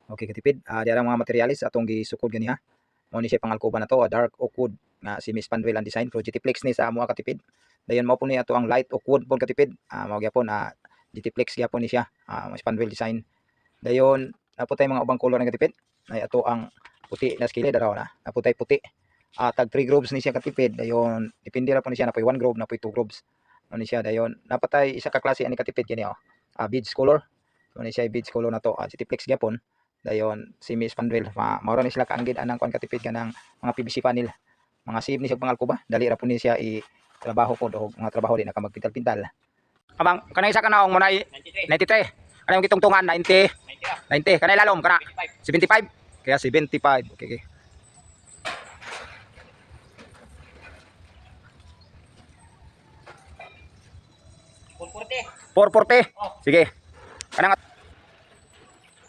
Okay katipid, di ara mga materialis atong gisukod ganiha. Mao ni siya pangalkuban na to, dark oak wood nga si Miss Pandwell ang design Projectiplex ni sa amo katipid. Dayon mao po ni ato ang light oak wood pod katipid. Mao gyapon Digitiplex gyapon ni siya, Miss Pandwell design. Dayon napo tay mga ubang color nga katipid. Ay ato ang puti na skillet daraw na. Napo tay puti. Tag 3 grooves ni siya katipid. Dayon depende ra po ni siya napoy 1 groove napoy 2 grooves. Mao ni siya dayon napatay isa ka klase ani katipid kini beads color. Mao ni siya beads color na to, Digitiplex gyapon. Dayon si Miss Pandwell mao ra ni sila kaanggid anang kon katipid kanang mga PVC panel. Mga save ni siya pangalkuba, dali ra po ni siya i trabaho pod og mga trabaho di na ka magpintal-pintal. Amang kanay isa ka naong mo na 93. Kanay yung kitungtungan 90. 90. Kanay lalom kana 75. Kaya 75. Okay. 440. Sige. Kanang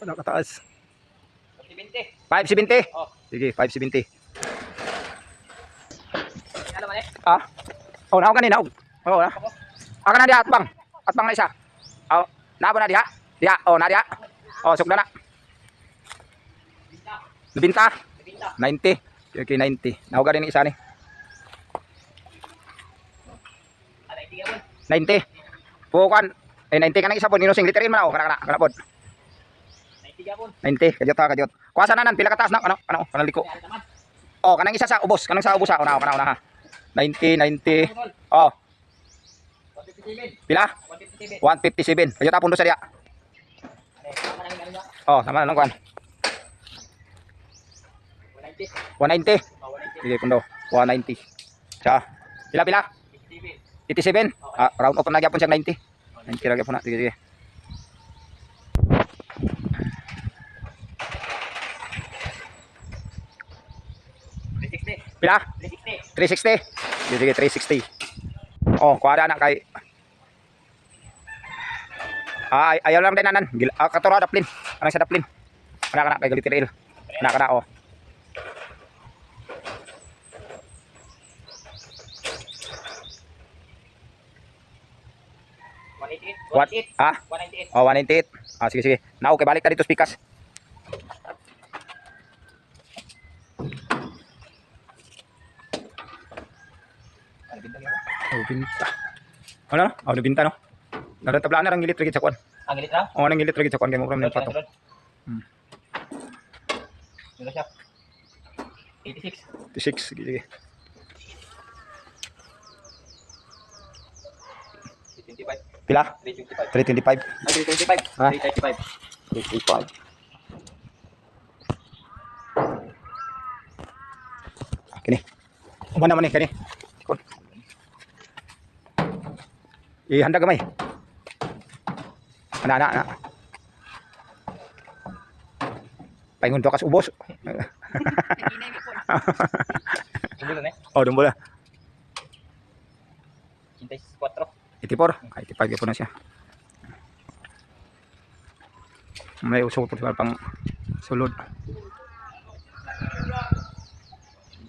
ano kataas? 570. Sige, 570. Oh, naog kanina. Oh, na. Kana dia atbang. Atbang na isa. Oh, nabo na diha. Diha. Oh, na diha. Oh, sugda na. Binta. 90. Okay, 90. Naog din isa ni. 90. Pukan. 90 kanang isa pod inusing literin man ako kana pod. 90 kajot. Kuasa na nan pila ka taas na kanang liko. Oh, kanang isa sa ubos, kanang sa ubos ha. Kana ha. 90. Oh. Pila? 157. Kajot tapon do sa diha. Oh, sama na lang kuan. 190. Sige pundo. 190. Sa. Pila? 87. Round off na gyapon siya 90. 90 ra gyapon na. Sige. Pila? 360. Sige, 360. Oh, kuha na kay ayaw lang din nanan. Katuro daplin. Anong sa daplin? Kana kay Glitter. Kana oh. What? 198. Oh, 198. Sige. Now, okay, balik ta dito speakers. Oh, binta. Ano? Oh, binta no. Naratablaan na rang gilit rigid sa kuan. Ang gilit ra? Oh, nang gilit rigid sa kuan kay mo problem pato. Dilo siya. 86. 86 sige. 325. Pila? 325. 325. 335. 335. Kini. Umana man ni kani. Kon. Ihanda gamay. Ana. Paingon to kas ubos. Dumbol na. Oh, dumbol na. 84. 84. 85 po na siya. May usok po pang sulod.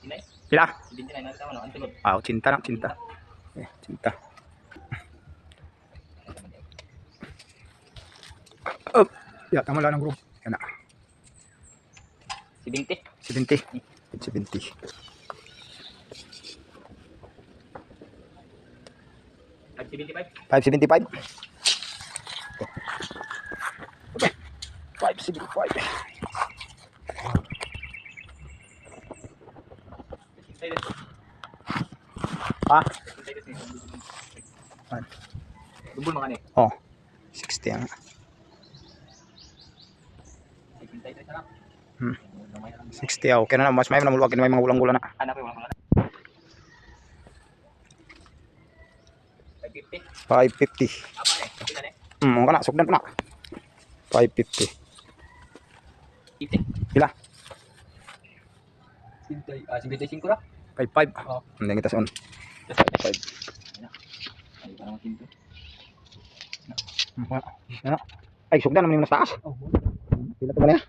29. Pila? 29 na tama no, antulod. Cinta. Cinta. Up. Ya, tama lang ng group. Yan na. 70. 70. 575. Okay. 575. Dumbol mga ni. Oh. 60 ang. 60 okay na mas may namuluwag may mga ulang-ulang na. Anak ko wala. 550. Kana sugdan pa na. 550. 50. Pila? 55 ra. 55. Hindi kita son. 5. Ay parang kinto. Ano? Ay sugdan naman yung nasa taas. Pila to ba niya?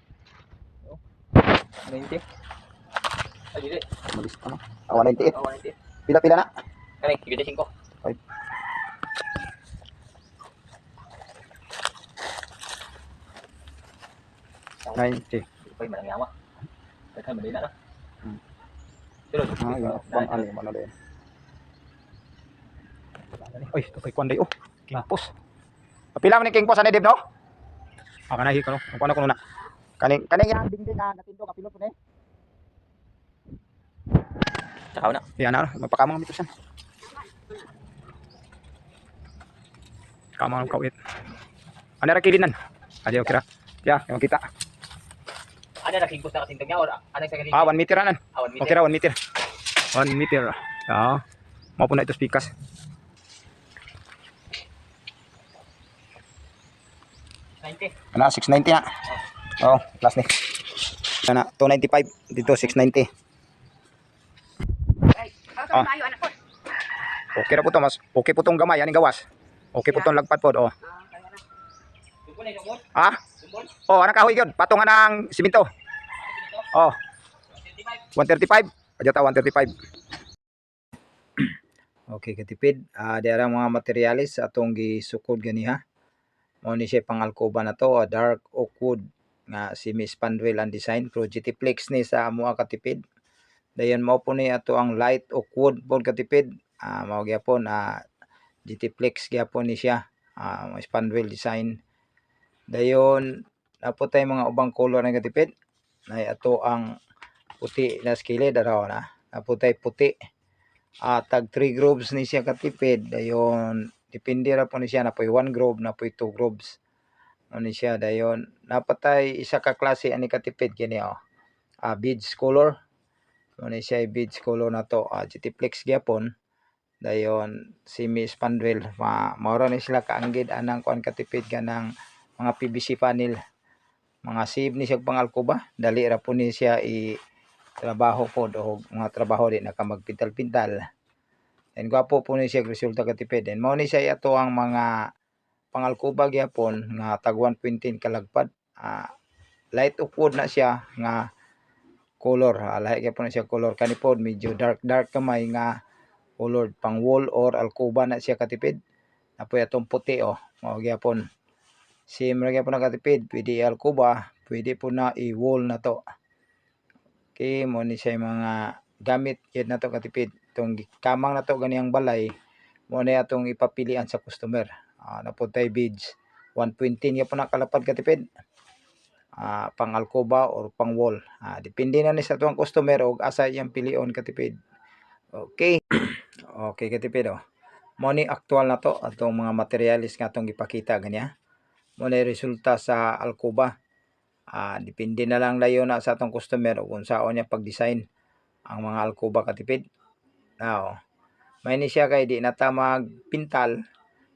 90. Ay dili. Malis ano? 198. 198. Pila na? Kani 55. 5. 90. Pay malang yawa. Daghan man din na. Hmm. Pero Yung bang ali mo na din. Uy, ito kay Kwanday oh. Kingpos. Kapila man ni Kingpos ani Dib no? Kanahi ko no. Ang kuno kuno na. Kaning yang dingding na natindo kapilot po ni. sakaw na. Yan na, magpakamang mito siya. Kamang kawit. Ano ra kilinan? Adi okay ra. Ya, yung kita. Ano na kingkos na kasintong niya or ano sa ganito? 1 meter anan. Awan mi. Okay ra 1 meter. 1 meter. Ya. Mao po na ito spikas. Ana 690 na. Oh, plus ni. Ana 295 dito 690. Ah. Okay ra po to mas. Okay po tong gamay ani gawas. Okay po tong lagpat pod oh. Ah? Oh, anang kahoy gyud. Patungan ng simento. Oh. 135. Ajata 135. Okay, katipid. Di ara mga materialis atong gisukod ganiha. Mao ni siya pangalkoba na to, dark oak wood nga si Miss Pandwell ang design pro GTPlex ni sa amo katipid. Dayon mao po ni ato ang light oak wood pod katipid. Mao gyapon GTPlex gyapon ni siya. Miss Pandwell design. Dayon napo tay mga ubang color ng katipid. Nay ato ang puti na skilid araw na. Napo tay puti. Tag 3 grooves ni siya katipid. Dayon depende ra po ni siya napoy 1 groove napoy 2 grooves. Ano siya dayon napatay isa ka klase ani katipid kini beads color. Ano siya beads color na to GTPlex gyapon. Dayon si Miss Pandwell mao ni sila kaanggid anang kuan katipid kanang mga PVC panel. Mga save ni siya pangalkoba. Dali ra po ni siya i trabaho pod o mga trabaho di naka magpintal-pintal. And gwapo po ni siya resulta katipid. And mao ni siya ato ang mga pangalkuba gyapon nga tag 120 kalagpad. Light oak wood na siya nga color. Lahi gyapon na siya color kani pod medyo dark kamay nga color pang wall or alkuba na siya katipid. Apoy atong puti mao gyapon. Same ra gyapon na katipid, pwede alkuba, pwede po na i-wall na to. Okay, mo ni siya mga gamit yun na to katipid. Itong kamang na to ganiyang balay, mo na atong ipapilian sa customer. Napuntay beads 120 nga po nakalapad katipid. Pang alcoba or pang wall. Depende na ni sa tuang customer o asa iyang pilion katipid. Okay. Okay katipid mo ni actual na to atong mga materialis nga atong gipakita ganiya. Mo ni resulta sa alcoba. Depende na lang layon na sa atong customer o kung saan niya pag-design ang mga alcoba katipid. Now, may ni siya kay di na ta magpintal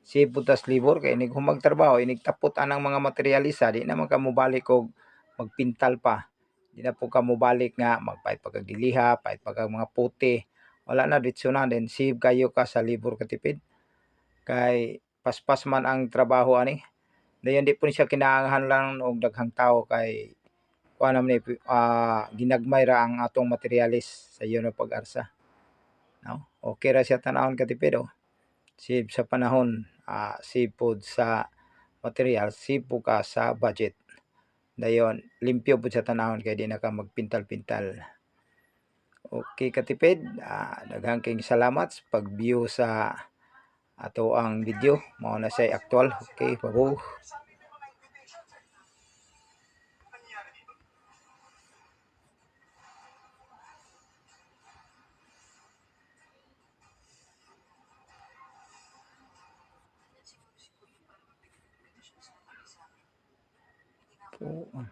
si putas libor kay inig humagtrabaho inig tapot anang mga materialisa di na man ka mobalik og magpintal pa. Di na po ka mobalik nga magpait pagkag diliha, pait pagkag mga puti. Wala na ditso na then save kayo ka sa libor katipid. Kay paspas man ang trabaho ani. Dayon di po siya kinahanglan og daghang tao kay kuan naman ginagmay ra ang atong materialis sa iyo na pag-arsa. No? Okay ra siya tanawon katipid Save sa panahon, save pod sa material, save po ka sa budget. Dayon limpyo po sa tanawon kay di na ka magpintal-pintal. Okay katipid, daghang king salamat sa pag-view sa ato ang video. Mao na say actual. Okay, babo. Oh.